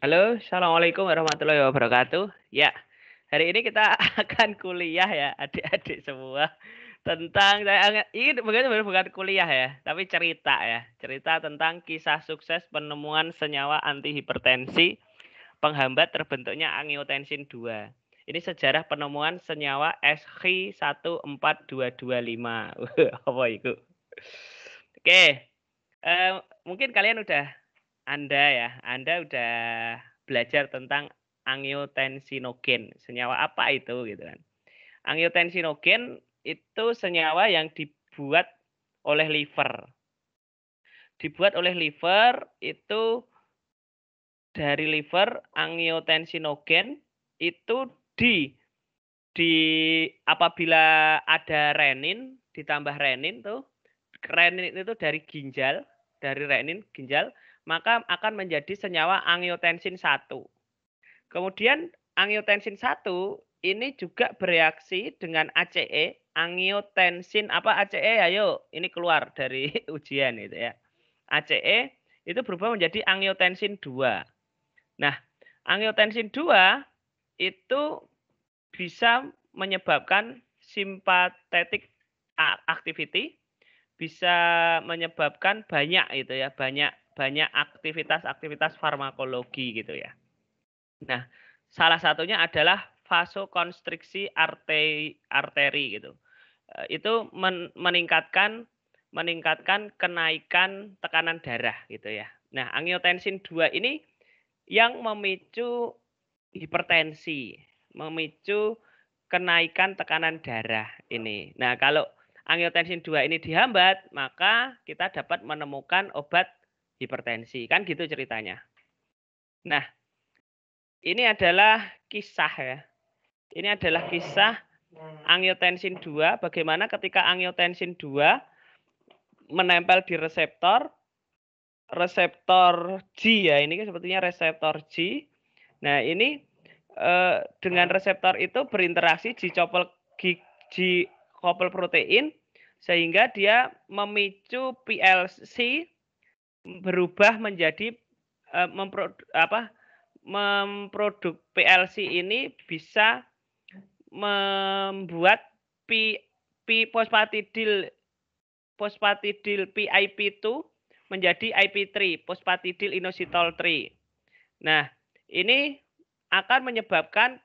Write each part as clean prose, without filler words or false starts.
Halo, assalamualaikum warahmatullahi wabarakatuh. Ya, hari ini kita akan kuliah ya, adik-adik semua tentang ini bukan kuliah ya, tapi cerita ya, cerita tentang kisah sukses penemuan senyawa anti hipertensi penghambat terbentuknya angiotensin 2. Ini sejarah penemuan senyawa SG14225. Apa itu? Oke, mungkin kalian Anda udah belajar tentang angiotensinogen. Senyawa apa itu gitu kan. Angiotensinogen itu senyawa yang dibuat oleh liver. Dibuat oleh liver itu dari liver angiotensinogen itu di apabila ada renin ditambah renin tuh, renin itu dari ginjal, dari renin ginjal, maka akan menjadi senyawa angiotensin 1. Kemudian angiotensin 1 ini juga bereaksi dengan ACE, angiotensin apa ACE? Ayo, ini keluar dari ujian itu ya. ACE itu berubah menjadi angiotensin 2. Nah, angiotensin 2 itu bisa menyebabkan sympathetic activity, bisa menyebabkan banyak itu ya, banyak aktivitas farmakologi gitu ya. Nah, salah satunya adalah vasokonstriksi arteri gitu. Itu meningkatkan kenaikan tekanan darah gitu ya. Nah, angiotensin 2 ini yang memicu hipertensi, memicu kenaikan tekanan darah ini. Nah, kalau angiotensin 2 ini dihambat, maka kita dapat menemukan obat hipertensi. Kan gitu ceritanya. Nah, ini adalah kisah ya. Ini adalah kisah angiotensin 2, bagaimana ketika angiotensin 2 menempel di reseptor G ya, ini sepertinya reseptor G. Nah, ini dengan reseptor itu berinteraksi G couple protein sehingga dia memicu PLC berubah menjadi memproduk PLC ini bisa membuat fosfatidil PIP2 menjadi IP3, fosfatidil inositol 3. Nah, ini akan menyebabkan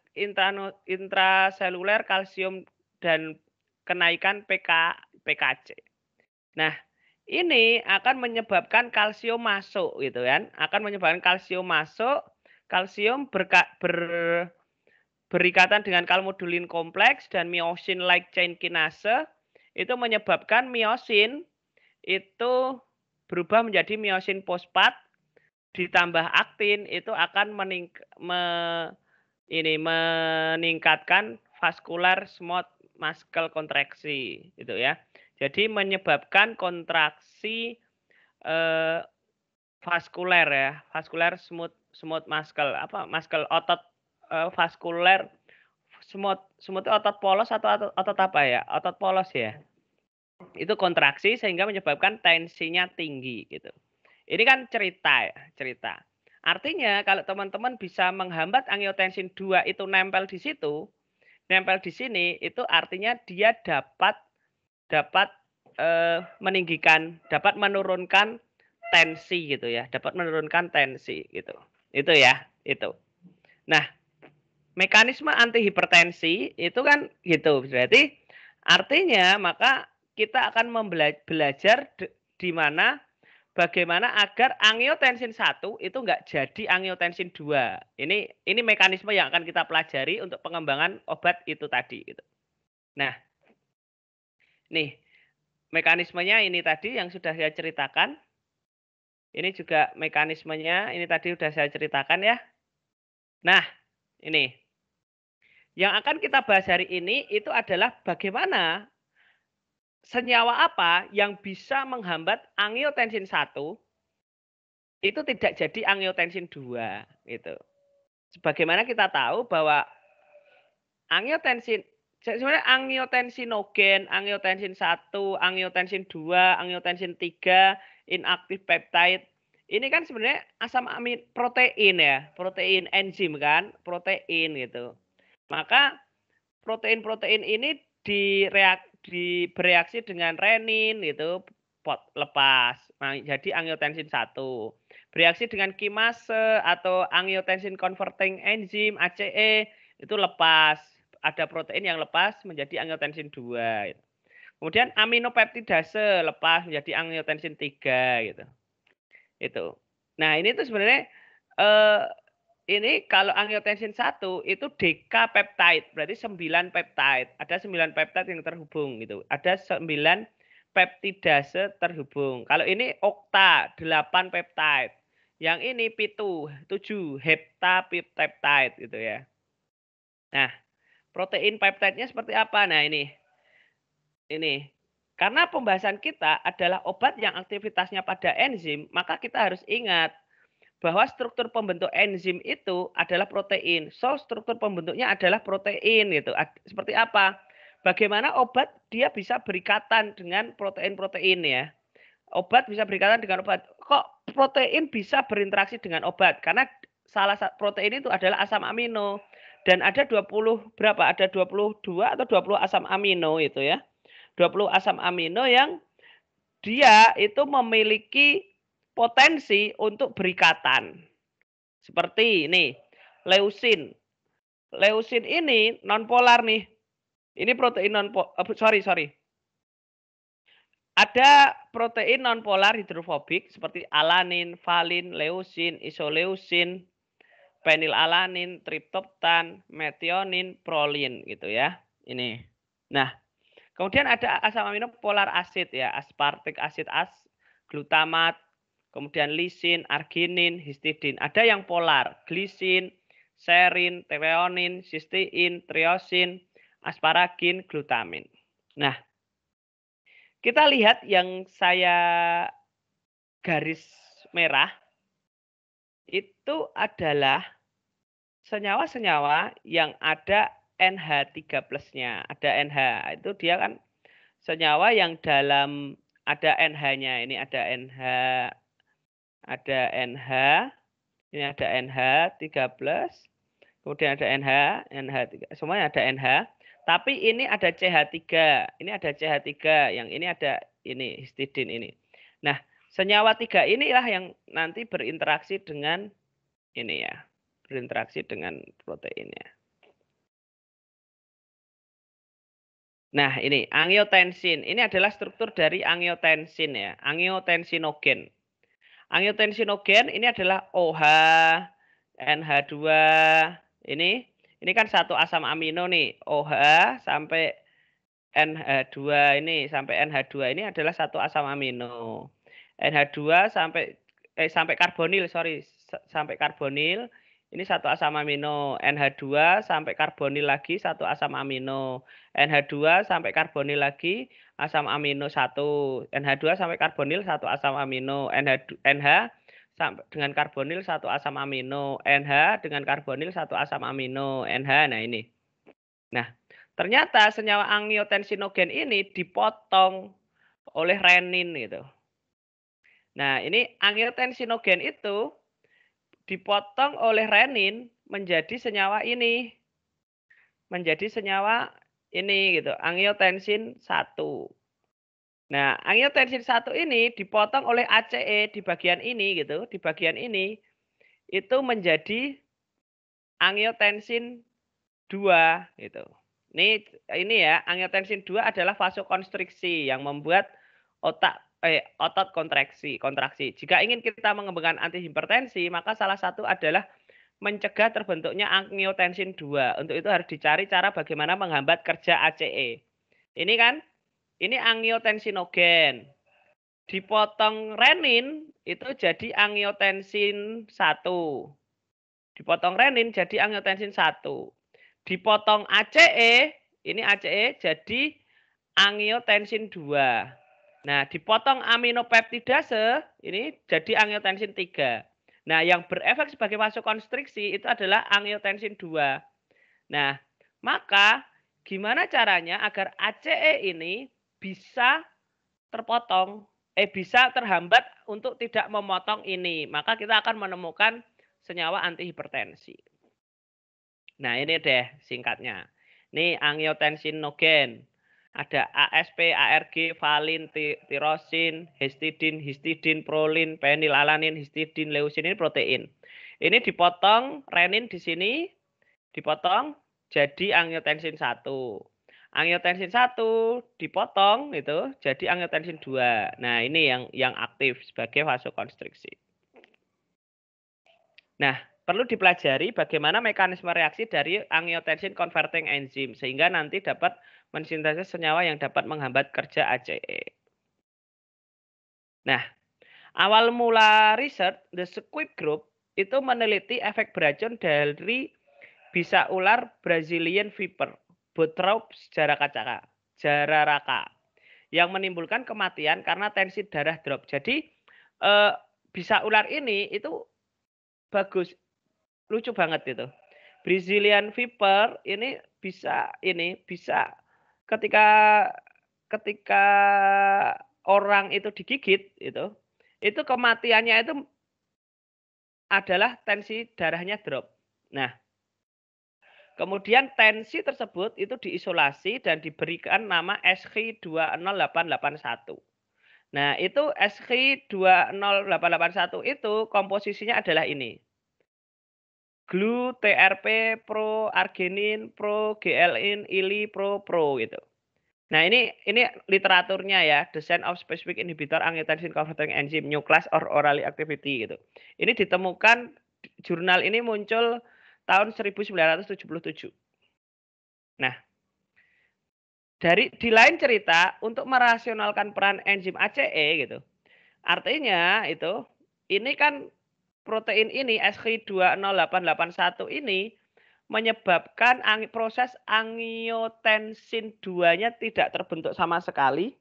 intraseluler kalsium dan kenaikan PKC. Nah, ini akan menyebabkan kalsium masuk gitu kan. Akan menyebabkan kalsium masuk, kalsium berikatan dengan kalmodulin kompleks dan myosin light chain kinase itu menyebabkan myosin itu berubah menjadi myosin fosfat ditambah aktin itu akan meningkatkan vascular smooth muscle kontraksi gitu ya. Jadi menyebabkan kontraksi vaskuler ya, vascular smooth muscle muscle otot vaskuler smooth otot polos atau otot apa ya? Otot polos ya. Itu kontraksi sehingga menyebabkan tensinya tinggi gitu. Ini kan cerita ya, cerita. Artinya kalau teman-teman bisa menghambat angiotensin 2 itu nempel di situ, nempel di sini, itu artinya dia dapat meninggikan, dapat menurunkan tensi gitu ya, dapat menurunkan tensi gitu. Itu ya, itu. Nah, mekanisme anti hipertensi itu kan gitu. Berarti artinya maka kita akan belajar di mana bagaimana agar angiotensin 1 itu enggak jadi angiotensin 2. Ini mekanisme yang akan kita pelajari untuk pengembangan obat itu tadi gitu. Nah, nih mekanismenya ini tadi yang sudah saya ceritakan. Ini juga mekanismenya ini tadi sudah saya ceritakan ya. Nah, ini yang akan kita bahas hari ini itu adalah bagaimana senyawa apa yang bisa menghambat angiotensin 1 itu tidak jadi angiotensin 2 gitu. Sebagaimana kita tahu bahwa angiotensin sebenarnya angiotensinogen, angiotensin 1, angiotensin 2, angiotensin 3, inaktif peptide. Ini kan sebenarnya asam amin protein ya, protein enzim kan, protein gitu. Maka protein-protein ini bereaksi dengan renin gitu, lepas. Nah, jadi angiotensin 1. Bereaksi dengan kimase atau angiotensin converting enzyme ACE itu lepas. Ada protein yang lepas menjadi angiotensin 2 gitu. Kemudian aminopeptidase lepas menjadi angiotensin 3 gitu. Itu. Nah, ini tuh sebenarnya ini kalau angiotensin 1 itu dekapeptide, berarti 9 peptide. Ada 9 peptide yang terhubung gitu. Ada 9 peptidase terhubung. Kalau ini okta, 8 peptide. Yang ini pitu, 7 heptapeptide gitu ya. Nah, protein peptide-nya seperti apa? Nah, ini. Karena pembahasan kita adalah obat yang aktivitasnya pada enzim, maka kita harus ingat bahwa struktur pembentuk enzim itu adalah protein. So, struktur pembentuknya adalah protein gitu. Seperti apa? Bagaimana obat dia bisa berikatan dengan protein-protein ya. Obat bisa berikatan dengan obat. Kok protein bisa berinteraksi dengan obat? Karena salah satu protein itu adalah asam amino. Dan ada 20 berapa? Ada 22 atau 20 asam amino itu ya. 20 asam amino yang dia itu memiliki potensi untuk berikatan. Seperti ini, leusin. Leusin ini nonpolar nih. Ini protein sorry. Ada protein nonpolar hidrofobik seperti alanin, valin, leusin, isoleusin, penilalanin, triptofan, metionin, prolin gitu ya. Ini. Nah, kemudian ada asam amino polar acid ya, aspartic acid, glutamat, kemudian lisin, arginin, histidin. Ada yang polar, glisin, serin, treonin, sistein, triosin, asparagin, glutamin. Nah, kita lihat yang saya garis merah itu adalah senyawa-senyawa yang ada NH3+-nya. Ada NH, itu dia kan senyawa yang dalam ada NH-nya. Ini ada NH, ini ada NH3+, kemudian ada NH3, semuanya ada NH. Tapi ini ada CH3, ini ada CH3, yang ini ada ini histidin ini. Nah, senyawa 3 inilah yang nanti berinteraksi dengan ini ya, berinteraksi dengan proteinnya. Nah, ini angiotensin. Ini adalah struktur dari angiotensin ya, angiotensinogen. Angiotensinogen ini adalah OH, NH2. Ini kan satu asam amino nih, OH sampai NH2 ini sampai NH2 ini adalah satu asam amino. NH2 sampai karbonil, sorry, sampai karbonil ini satu asam amino. NH2 sampai karbonil lagi satu asam amino. NH2 sampai karbonil lagi asam amino 1. NH2 sampai karbonil satu asam amino. NH sampai dengan karbonil satu asam amino. NH dengan karbonil satu asam amino. NH, nah ini. Nah, ternyata senyawa angiotensinogen ini dipotong oleh renin gitu. Nah, ini angiotensinogen itu dipotong oleh renin menjadi senyawa ini. Menjadi senyawa ini gitu, angiotensin 1. Nah, angiotensin 1 ini dipotong oleh ACE di bagian ini gitu, di bagian ini itu menjadi angiotensin 2 gitu. Ini ya, angiotensin 2 adalah vasokonstriksi yang membuat otot kontraksi. Jika ingin kita mengembangkan antihipertensi, maka salah satu adalah mencegah terbentuknya angiotensin 2. Untuk itu harus dicari cara bagaimana menghambat kerja ACE. Ini kan, ini angiotensinogen. Dipotong renin itu jadi angiotensin 1. Dipotong renin jadi angiotensin 1. Dipotong ACE, ini ACE jadi angiotensin 2. Nah, dipotong aminopeptidase, ini jadi angiotensin 3. Nah, yang berefek sebagai vasokonstriksi itu adalah angiotensin 2. Nah, maka gimana caranya agar ACE ini bisa terpotong, bisa terhambat untuk tidak memotong ini. Maka kita akan menemukan senyawa antihipertensi. Nah, ini deh singkatnya. Ini angiotensinogen. Ada ASP, ARG, valin, tirosin, histidin, prolin, penilalanin, histidin, leusin, ini protein. Ini dipotong, renin di sini dipotong jadi angiotensin 1. Angiotensin 1 dipotong itu jadi angiotensin 2. Nah, ini yang aktif sebagai vasokonstriksi. Nah, perlu dipelajari bagaimana mekanisme reaksi dari angiotensin converting enzyme sehingga nanti dapat mensintesis senyawa yang dapat menghambat kerja ACE. Nah, awal mula riset The Squibb Group itu meneliti efek beracun dari bisa ular Brazilian viper, Bothrops jararaca, yang menimbulkan kematian karena tensi darah drop. Jadi bisa ular ini itu bagus, lucu banget itu. Brazilian viper ini bisa ketika orang itu digigit itu kematiannya itu adalah tensi darahnya drop. Nah, kemudian tensi tersebut itu diisolasi dan diberikan nama SG20881. Nah, itu SG20881 itu komposisinya adalah ini. Glu, TRP, pro, arginin, pro, GLin, ili, pro gitu. Nah, ini literaturnya ya, Design of Specific Inhibitor Angiotensin Converting Enzyme New Class or Orally Activity gitu. Ini ditemukan, jurnal ini muncul tahun 1977. Nah, di lain cerita untuk merasionalkan peran enzim ACE gitu. Artinya ini kan protein ini SG20881 ini menyebabkan proses angiotensin 2-nya tidak terbentuk sama sekali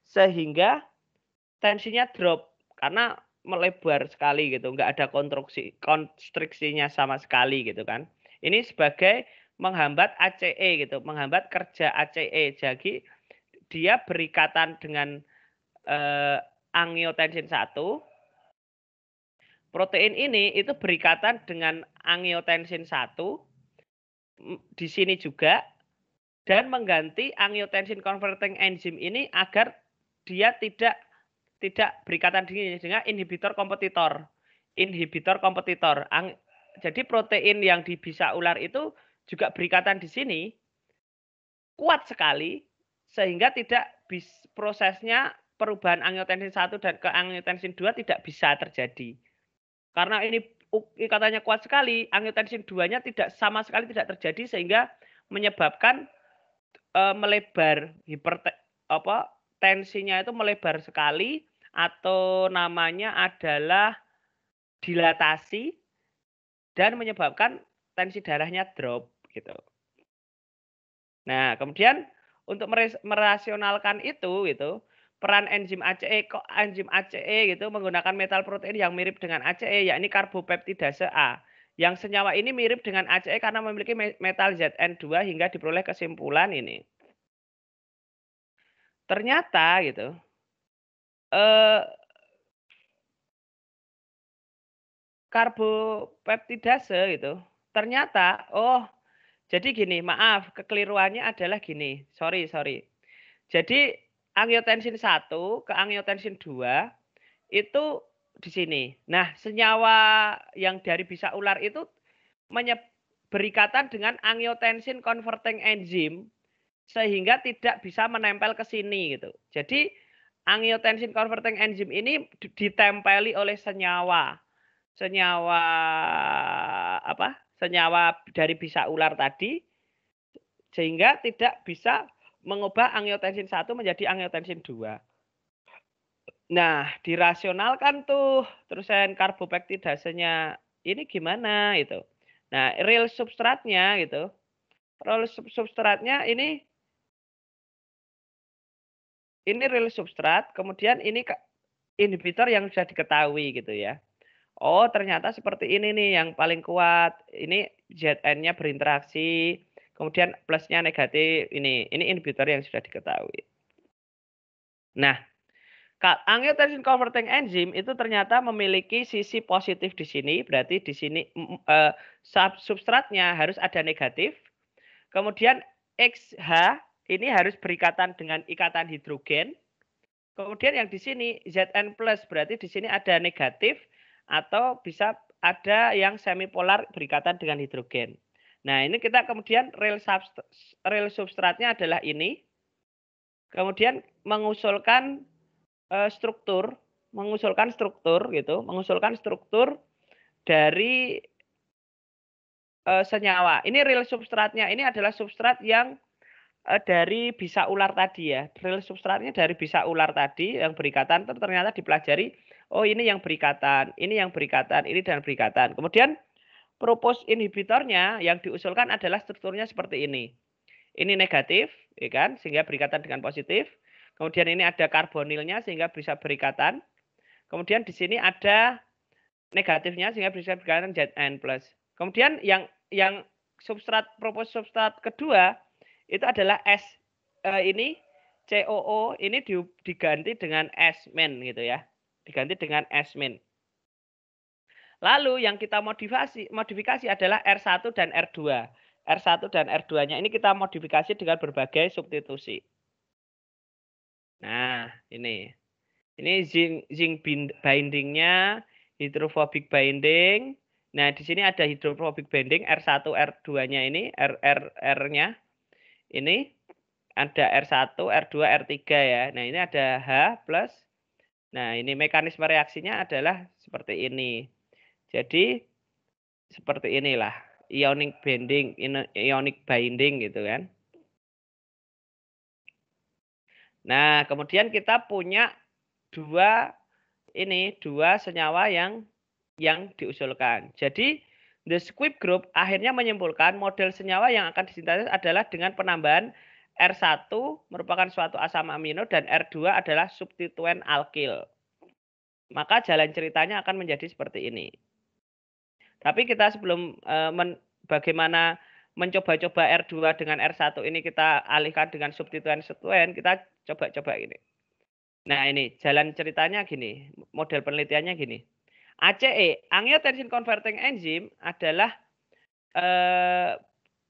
sehingga tensinya drop karena melebar sekali gitu, nggak ada konstriksinya sama sekali gitu kan. Ini sebagai menghambat ACE gitu, menghambat kerja ACE. Jadi dia berikatan dengan angiotensin 1. Protein ini itu berikatan dengan angiotensin 1 di sini juga dan mengganti angiotensin converting enzyme ini agar dia tidak berikatan dengan inhibitor kompetitor. Jadi protein yang di bisa ular itu juga berikatan di sini kuat sekali sehingga tidak prosesnya perubahan angiotensin 1 dan ke angiotensin 2 tidak bisa terjadi. Karena ini ikatannya kuat sekali, angiotensin 2-nya sama sekali tidak terjadi sehingga menyebabkan melebar tensinya itu melebar sekali atau namanya adalah dilatasi dan menyebabkan tensi darahnya drop gitu. Nah, kemudian untuk merasionalkan itu peran enzim ACE, kok enzim ACE gitu menggunakan metal protein yang mirip dengan ACE yakni karbopeptidase A. Yang senyawa ini mirip dengan ACE karena memiliki metal Zn2 hingga diperoleh kesimpulan ini. Ternyata gitu karbopeptidase gitu. Ternyata jadi gini, maaf, kekeliruannya adalah gini. Sorry. Jadi angiotensin 1 ke angiotensin 2 itu di sini. Nah, senyawa yang dari bisa ular itu berikatan dengan angiotensin converting enzyme sehingga tidak bisa menempel ke sini gitu. Jadi angiotensin converting enzyme ini ditempeli oleh senyawa dari bisa ular tadi sehingga tidak bisa mengubah angiotensin 1 menjadi angiotensin 2. Nah, dirasionalkan tuh terusan karbopeptidasenya ini gimana itu. Nah, real substratnya gitu. Real substratnya ini real substrat, kemudian ini inhibitor yang sudah diketahui gitu ya. Oh, ternyata seperti ini nih yang paling kuat. Ini Zn-nya berinteraksi, Kemudian plusnya negatif ini inhibitor yang sudah diketahui. Nah, angiotensin converting enzyme itu ternyata memiliki sisi positif di sini, berarti di sini substratnya harus ada negatif. Kemudian XH ini harus berikatan dengan ikatan hidrogen. Kemudian yang di sini Zn plus berarti di sini ada negatif atau bisa ada yang semipolar berikatan dengan hidrogen. Nah, ini kita kemudian real substratnya adalah ini. Kemudian mengusulkan struktur dari senyawa. Ini real substratnya ini adalah substrat yang dari bisa ular tadi ya. Real substratnya dari bisa ular tadi yang berikatan ternyata dipelajari. Oh, ini yang berikatan, ini yang berikatan, ini dan berikatan. Kemudian propose inhibitornya yang diusulkan adalah strukturnya seperti ini. Ini negatif, ya kan, sehingga berikatan dengan positif. Kemudian ini ada karbonilnya sehingga bisa berikatan. Kemudian di sini ada negatifnya sehingga bisa berikatan Zn+. Kemudian yang propose substrat kedua itu adalah S ini COO ini diganti dengan S-min gitu ya. Diganti dengan S-min. Lalu yang kita modifikasi adalah R1 dan R2. R1 dan R2-nya ini kita modifikasi dengan berbagai substitusi. Nah, ini. Ini zinc bindingnya, hydrophobic binding. Nah, di sini ada hydrophobic binding R1, R2-nya ini, R-nya. Ini ada R1, R2, R3 ya. Nah, ini ada H plus. Nah, ini mekanisme reaksinya adalah seperti ini. Jadi seperti inilah ionic binding gitu kan. Nah, kemudian kita punya dua senyawa yang diusulkan. Jadi the Squibb group akhirnya menyimpulkan model senyawa yang akan disintesis adalah dengan penambahan R1 merupakan suatu asam amino dan R2 adalah substituen alkil. Maka jalan ceritanya akan menjadi seperti ini. Tapi kita sebelum bagaimana mencoba-coba R2 dengan R1 ini kita alihkan dengan substituen, kita coba-coba ini. Nah, ini jalan ceritanya gini, model penelitiannya gini. ACE, angiotensin converting enzyme adalah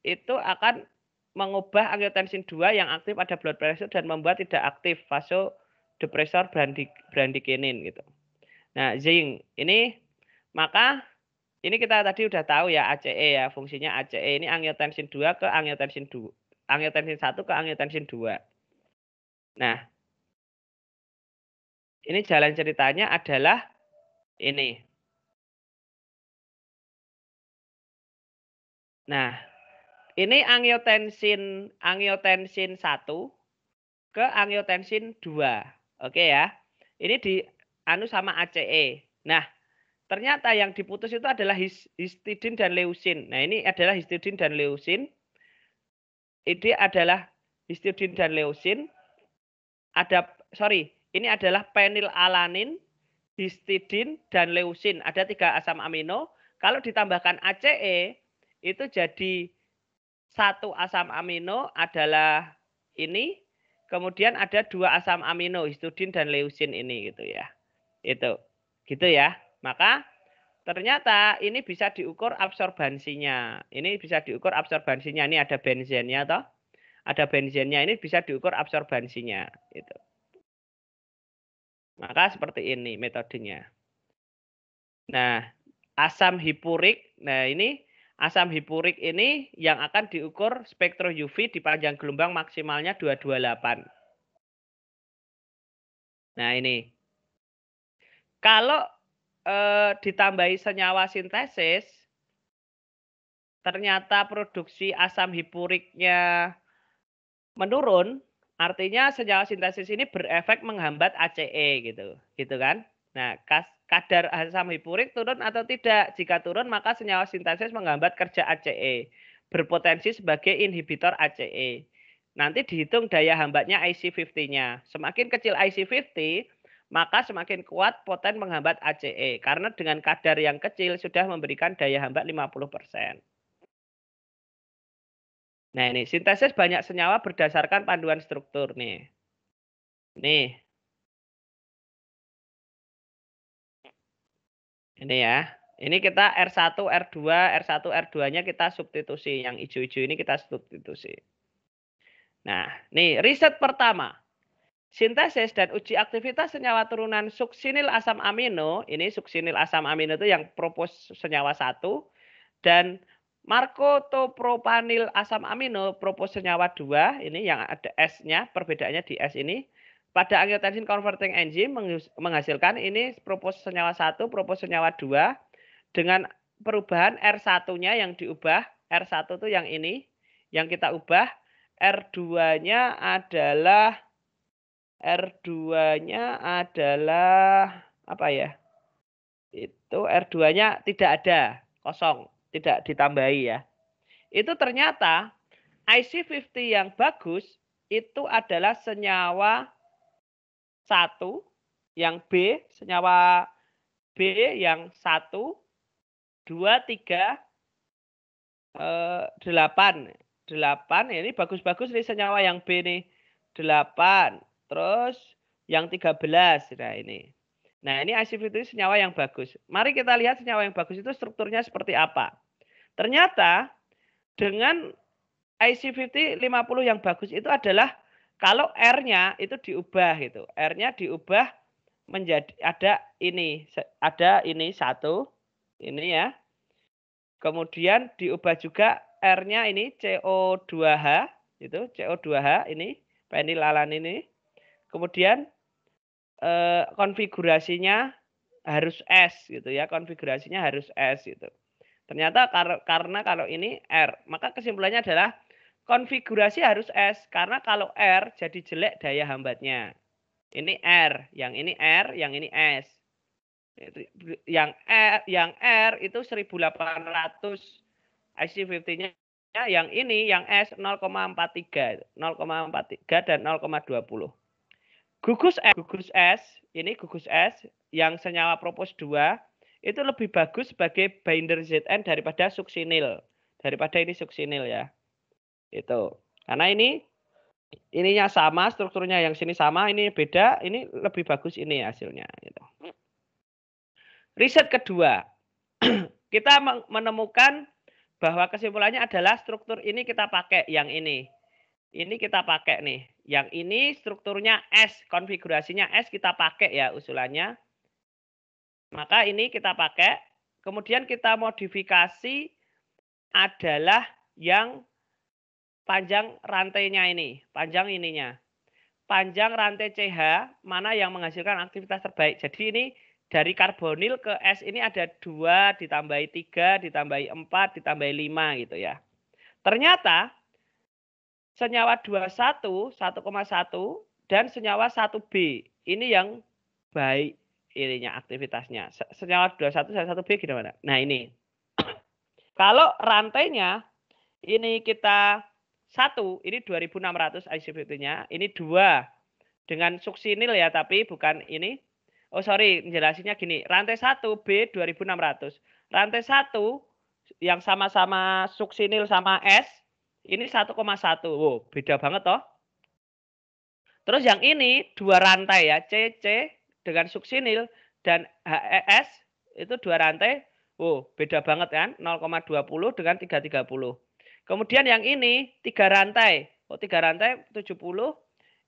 itu akan mengubah angiotensin 2 yang aktif pada blood pressure dan membuat tidak aktif vasodepressor bradykinin gitu. Nah, zinc ini maka ini kita tadi udah tahu ya ACE ya, fungsinya ACE ini angiotensin 2 ke angiotensin 2. Angiotensin 1 ke angiotensin 2. Nah, ini jalan ceritanya adalah ini. Nah, ini angiotensin 1 ke angiotensin 2. Oke ya. Ini di sama ACE. Nah, ternyata yang diputus itu adalah histidin dan leusin. Nah, ini adalah histidin dan leusin. Ini adalah histidin dan leusin. Ini adalah penilalanin, histidin dan leusin. Ada 3 asam amino. Kalau ditambahkan ACE itu jadi 1 asam amino adalah ini. Kemudian ada 2 asam amino, histidin dan leusin ini gitu ya. Itu. Gitu ya. Maka ternyata ini bisa diukur absorbansinya. Ini bisa diukur absorbansinya. Ini ada benzennya toh. Ada benzennya ini bisa diukur absorbansinya itu. Maka seperti ini metodenya. Nah, asam hipurik. Nah, ini asam hipurik ini yang akan diukur spektro UV di panjang gelombang maksimalnya 228. Nah, ini. Kalau ditambahi senyawa sintesis, ternyata produksi asam hipuriknya menurun, artinya senyawa sintesis ini berefek menghambat ACE gitu. Gitu kan? Nah, kadar asam hipurik turun atau tidak? Jika turun, maka senyawa sintesis menghambat kerja ACE, berpotensi sebagai inhibitor ACE. Nanti dihitung daya hambatnya IC50-nya. Semakin kecil IC50, maka semakin kuat poten menghambat ACE. Karena dengan kadar yang kecil sudah memberikan daya hambat 50%. Nah, ini sintesis banyak senyawa berdasarkan panduan struktur nih. Nih. Ini ya. Ini kita R1, R2, R1, R2-nya kita substitusi. Yang hijau-hijau ini kita substitusi. Nah, nih riset pertama. Sintesis dan uji aktivitas senyawa turunan suksinil asam amino. Ini suksinil asam amino itu yang propos senyawa 1. Dan markotopropanil asam amino propos senyawa 2. Ini yang ada S-nya. Perbedaannya di S ini. Pada angiotensin converting enzyme menghasilkan ini propos senyawa 1, propos senyawa 2. Dengan perubahan R1-nya yang diubah. R1 itu yang ini. Yang kita ubah. R2-nya adalah apa ya? Itu R2-nya tidak ada, kosong, tidak ditambahi ya. Itu ternyata IC50 yang bagus itu adalah senyawa 1, yang B, senyawa B yang 1, 2, 3, 8. 8, ini bagus-bagus nih senyawa yang B nih. 8. Terus yang 13. Nah, ini. Nah, ini IC50 senyawa yang bagus. Mari kita lihat senyawa yang bagus itu strukturnya seperti apa. Ternyata dengan IC50 50 yang bagus itu adalah kalau R-nya itu diubah gitu. R-nya diubah menjadi ada ini 1. Ini ya. Kemudian diubah juga R-nya ini CO2H, itu CO2H ini, fenilalanin ini. Kemudian konfigurasinya harus S gitu ya, konfigurasinya harus S gitu. Ternyata karena kalau ini R, maka kesimpulannya adalah konfigurasi harus S karena kalau R jadi jelek daya hambatnya. Ini R, yang ini R, yang ini S. Yang R itu 1800 IC50-nya, yang ini yang S 0,43 dan 0,20. Gugus S ini gugus S yang senyawa propos 2 itu lebih bagus sebagai binder ZN daripada suksinil. Daripada ini suksinil ya. Itu. Karena ininya sama, strukturnya yang sini sama, ini beda, ini lebih bagus ini hasilnya gitu. Riset kedua, kita menemukan bahwa kesimpulannya adalah struktur ini kita pakai yang ini. Ini kita pakai nih. Yang ini strukturnya S, konfigurasinya S kita pakai ya usulannya. Maka ini kita pakai. Kemudian kita modifikasi adalah yang panjang rantainya ini, panjang ininya. Panjang rantai CH mana yang menghasilkan aktivitas terbaik. Jadi ini dari karbonil ke S ini ada 2, ditambahi 3, ditambahi 4, ditambahi 5 gitu ya. Ternyata senyawa 21, 1,1 dan senyawa 1B ini yang baik ininya aktivitasnya. Senyawa 21 dan 1B gimana? Nah ini. Kalau rantainya ini kita 1, ini 2600 IC50-nya, ini 2 dengan suksinil ya, tapi bukan ini. Oh sorry, jelasinnya gini. Rantai 1 B 2600. Rantai 1 yang sama-sama suksinil sama S ini 1,1. Wow, beda banget toh. Terus yang ini 2 rantai ya, CC dengan suksinil dan HES itu 2 rantai. Wow, beda banget kan? 0,20 dengan 330. Kemudian yang ini 3 rantai. Oh, 3 rantai 70.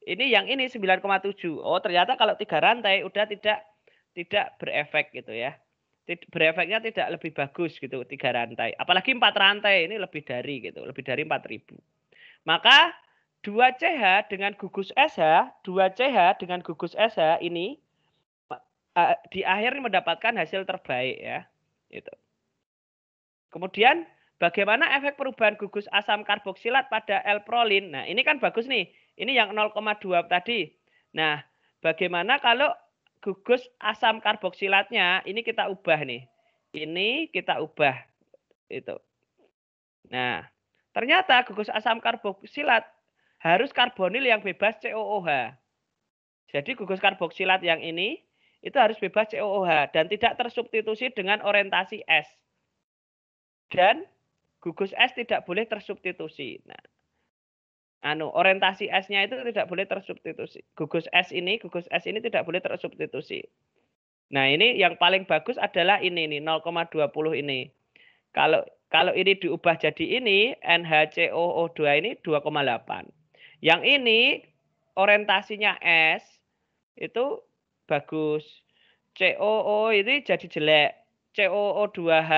Ini yang ini 9,7. Oh, ternyata kalau 3 rantai udah tidak berefek gitu ya. Berefeknya tidak lebih bagus gitu 3 rantai. Apalagi 4 rantai ini lebih dari gitu, lebih dari 4000. Maka 2CH dengan gugus SH, 2CH dengan gugus SH ini di akhir mendapatkan hasil terbaik ya. Itu. Kemudian bagaimana efek perubahan gugus asam karboksilat pada L-prolin? Nah, ini kan bagus nih. Ini yang 0,2 tadi. Nah, bagaimana kalau gugus asam karboksilatnya ini kita ubah nih. Ini kita ubah itu. Nah, ternyata gugus asam karboksilat harus karbonil yang bebas COOH. Jadi gugus karboksilat yang ini itu harus bebas COOH dan tidak tersubstitusi dengan orientasi S. Dan gugus S tidak boleh tersubstitusi. Nah, orientasi S-nya itu tidak boleh tersubstitusi. Gugus S ini tidak boleh tersubstitusi. Nah, ini yang paling bagus adalah ini nih 0,20 ini. Kalau ini diubah jadi ini NHCOO2 ini 2,8. Yang ini orientasinya S itu bagus. COO ini jadi jelek. COO2H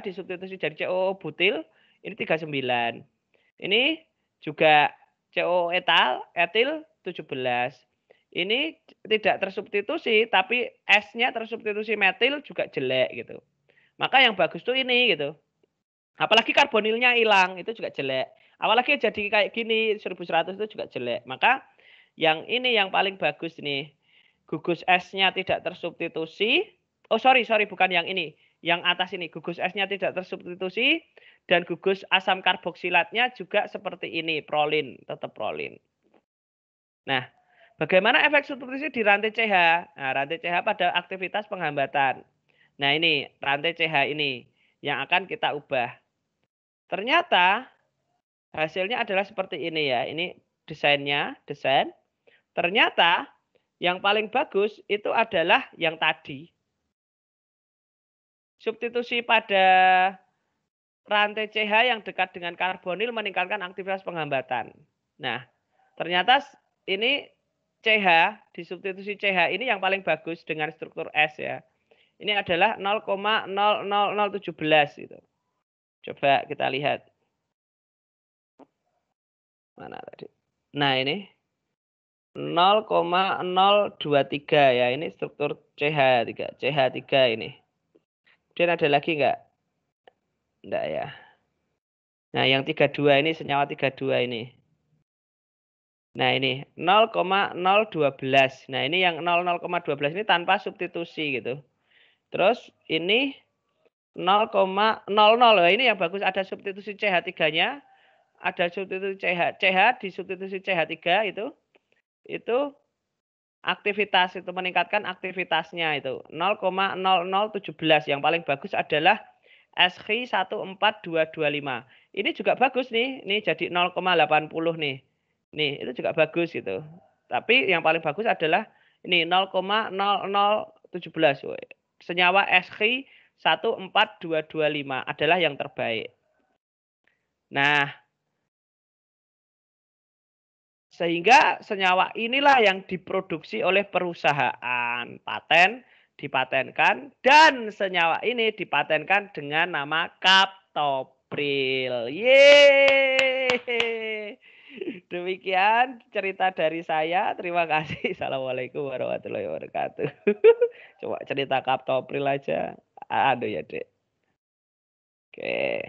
disubstitusi jadi COO butil ini 39. Ini juga COO etil 17. Ini tidak tersubstitusi tapi S-nya tersubstitusi metil juga jelek gitu. Maka yang bagus tuh ini gitu. Apalagi karbonilnya hilang itu juga jelek. Apalagi jadi kayak gini 1100 itu juga jelek. Maka yang ini yang paling bagus nih. Gugus S-nya tidak tersubstitusi. Oh sorry bukan yang ini. Yang atas ini gugus S-nya tidak tersubstitusi dan gugus asam karboksilatnya juga seperti ini, prolin, tetap prolin. Nah, bagaimana efek substitusi di rantai CH? Nah, rantai CH pada aktivitas penghambatan. Nah, ini rantai CH ini yang akan kita ubah. Ternyata hasilnya adalah seperti ini ya. Ini desain. Ternyata yang paling bagus itu adalah yang tadi. Substitusi pada rantai CH yang dekat dengan karbonil meningkatkan aktivitas penghambatan. Nah, ternyata ini CH, disubstitusi CH ini yang paling bagus dengan struktur S ya. Ini adalah 0,00017 gitu. Coba kita lihat. Mana tadi? Nah, ini 0,023 ya. Ini struktur CH3 ini. Kemudian ada lagi enggak? Enggak ya. Nah, yang 32 ini senyawa 32 ini. Nah, ini 0,012. Nah, ini yang 0,012 ini tanpa substitusi gitu. Terus ini 0,00. Nah, ini yang bagus ada substitusi CH3-nya. Ada substitusi CH di substitusi CH3 itu aktivitas itu meningkatkan aktivitasnya itu 0,0017. Yang paling bagus adalah SH14225. Ini juga bagus nih. Ini jadi 0,80 nih. Nih, itu juga bagus gitu. Tapi yang paling bagus adalah ini 0,0017. Senyawa SH14225 adalah yang terbaik. Nah, sehingga senyawa inilah yang diproduksi oleh perusahaan, dipatenkan, dan senyawa ini dipatenkan dengan nama captopril. Yeay! Demikian cerita dari saya. Terima kasih. Assalamualaikum warahmatullahi wabarakatuh. Coba cerita captopril aja. Aduh ya, Dek. Oke.